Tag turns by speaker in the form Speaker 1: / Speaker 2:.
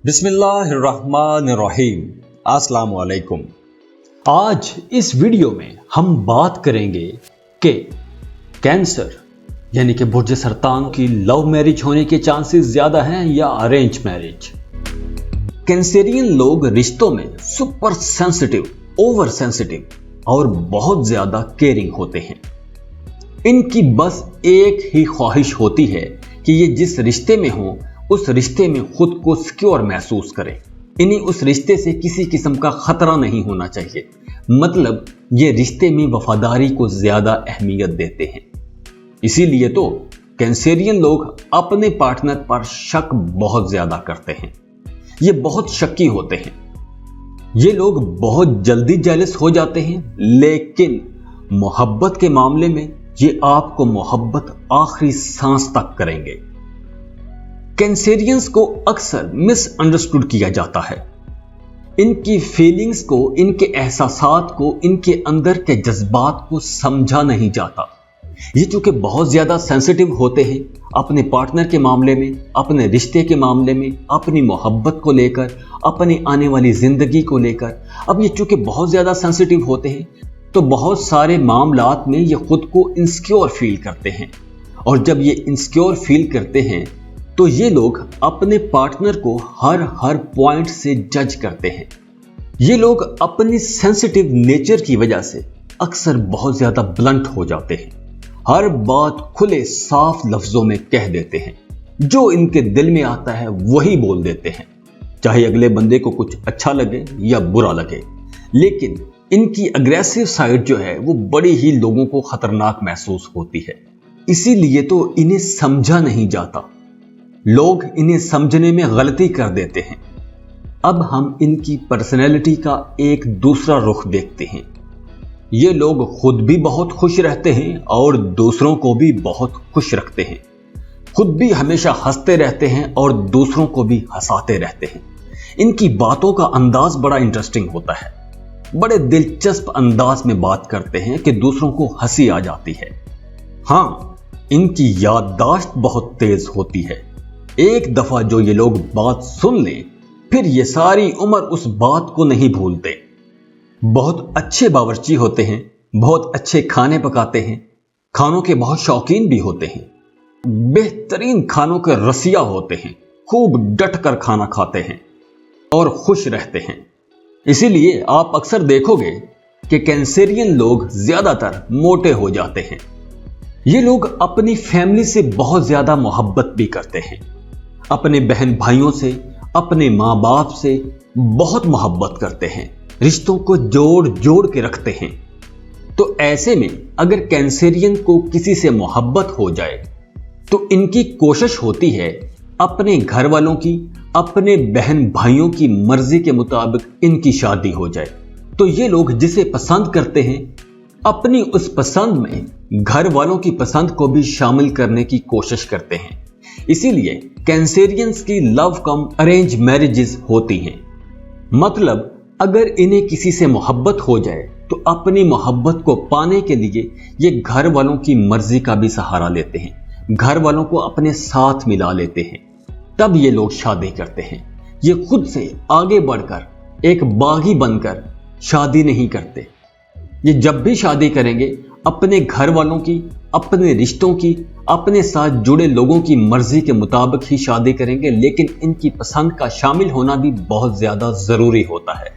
Speaker 1: बिस्मिल्लाहिर्रहमानिर्रहीम। अस्सलाम वालेकुम। आज इस वीडियो में हम बात करेंगे कि कैंसर यानी कि बुर्ज सरतान की लव मैरिज होने के चांसेस ज्यादा हैं या अरेंज मैरिज। कैंसेरियन लोग रिश्तों में सुपर सेंसिटिव, ओवर सेंसिटिव और बहुत ज्यादा केयरिंग होते हैं। इनकी बस एक ही ख्वाहिश होती है कि ये जिस रिश्ते में हो उस रिश्ते में खुद को सिक्योर महसूस करें। इन्हें उस रिश्ते से किसी किस्म का खतरा नहीं होना चाहिए। मतलब ये रिश्ते में वफादारी को ज्यादा अहमियत देते हैं। इसीलिए तो कैंसेरियन लोग अपने पार्टनर पर शक बहुत ज्यादा करते हैं। ये बहुत शक्की होते हैं। ये लोग बहुत जल्दी जेलस हो जाते हैं, लेकिन मोहब्बत के मामले में ये आपको मोहब्बत आखिरी सांस तक करेंगे। कैंसेरियंस को अक्सर मिसअंडरस्टूड किया जाता है। इनकी फीलिंग्स को, इनके एहसासात को, इनके अंदर के जज्बात को समझा नहीं जाता। ये चूंकि बहुत ज्यादा सेंसिटिव होते हैं अपने पार्टनर के मामले में, अपने रिश्ते के मामले में, अपनी मोहब्बत को लेकर, अपनी आने वाली जिंदगी को लेकर। अब ये चूंकि बहुत ज्यादा सेंसिटिव होते हैं तो बहुत सारे मामलात में ये खुद को इनसिक्योर फील करते हैं। और जब ये इनसिक्योर फील करते हैं तो ये लोग अपने पार्टनर को हर पॉइंट से जज करते हैं। ये लोग अपनी सेंसिटिव नेचर की वजह से अक्सर बहुत ज्यादा ब्लंट हो जाते हैं। हर बात खुले साफ लफ्जों में कह देते हैं। जो इनके दिल में आता है वही बोल देते हैं, चाहे अगले बंदे को कुछ अच्छा लगे या बुरा लगे। लेकिन इनकी अग्रेसिव साइड जो है वो बड़ी ही लोगों को खतरनाक महसूस होती है। इसीलिए तो इन्हें समझा नहीं जाता। लोग इन्हें समझने में गलती कर देते हैं। अब हम इनकी पर्सनैलिटी का एक दूसरा रुख देखते हैं। ये लोग खुद भी बहुत खुश रहते हैं और दूसरों को भी बहुत खुश रखते हैं। खुद भी हमेशा हंसते रहते हैं और दूसरों को भी हंसाते रहते हैं। इनकी बातों का अंदाज बड़ा इंटरेस्टिंग होता है। बड़े दिलचस्प अंदाज में बात करते हैं कि दूसरों को हंसी आ जाती है। हाँ, इनकी याददाश्त बहुत तेज होती है। एक दफा जो ये लोग बात सुन लें फिर ये सारी उम्र उस बात को नहीं भूलते। बहुत अच्छे बावर्ची होते हैं, बहुत अच्छे खाने पकाते हैं, खानों के बहुत शौकीन भी होते हैं, बेहतरीन खानों के रसिया होते हैं, खूब डट कर खाना खाते हैं और खुश रहते हैं। इसीलिए आप अक्सर देखोगे कि कैंसेरियन लोग ज्यादातर मोटे हो जाते हैं। ये लोग अपनी फैमिली से बहुत ज्यादा मोहब्बत भी करते हैं। अपने बहन भाइयों से, अपने माँ बाप से बहुत मोहब्बत करते हैं। रिश्तों को जोड़ जोड़ के रखते हैं। तो ऐसे में अगर कैंसेरियन को किसी से मोहब्बत हो जाए तो इनकी कोशिश होती है अपने घर वालों की, अपने बहन भाइयों की मर्जी के मुताबिक इनकी शादी हो जाए। तो ये लोग जिसे पसंद करते हैं अपनी उस पसंद में घर वालों की पसंद को भी शामिल करने की कोशिश करते हैं। इसीलिए कैंसेरियंस की लव कम अरेंज मैरिजेस होती हैं। मतलब अगर इन्हें किसी से मोहब्बत हो जाए तो अपनी मोहब्बत को पाने के लिए ये घर वालों की मर्जी का भी सहारा लेते हैं, घर वालों को अपने साथ मिला लेते हैं। तब ये लोग शादी करते हैं। ये खुद से आगे बढ़कर एक बागी बनकर शादी नहीं करते। ये जब भी शादी करेंगे अपने घर वालों की, अपने रिश्तों की, अपने साथ जुड़े लोगों की मर्जी के मुताबिक ही शादी करेंगे। लेकिन इनकी पसंद का शामिल होना भी बहुत ज्यादा जरूरी होता है।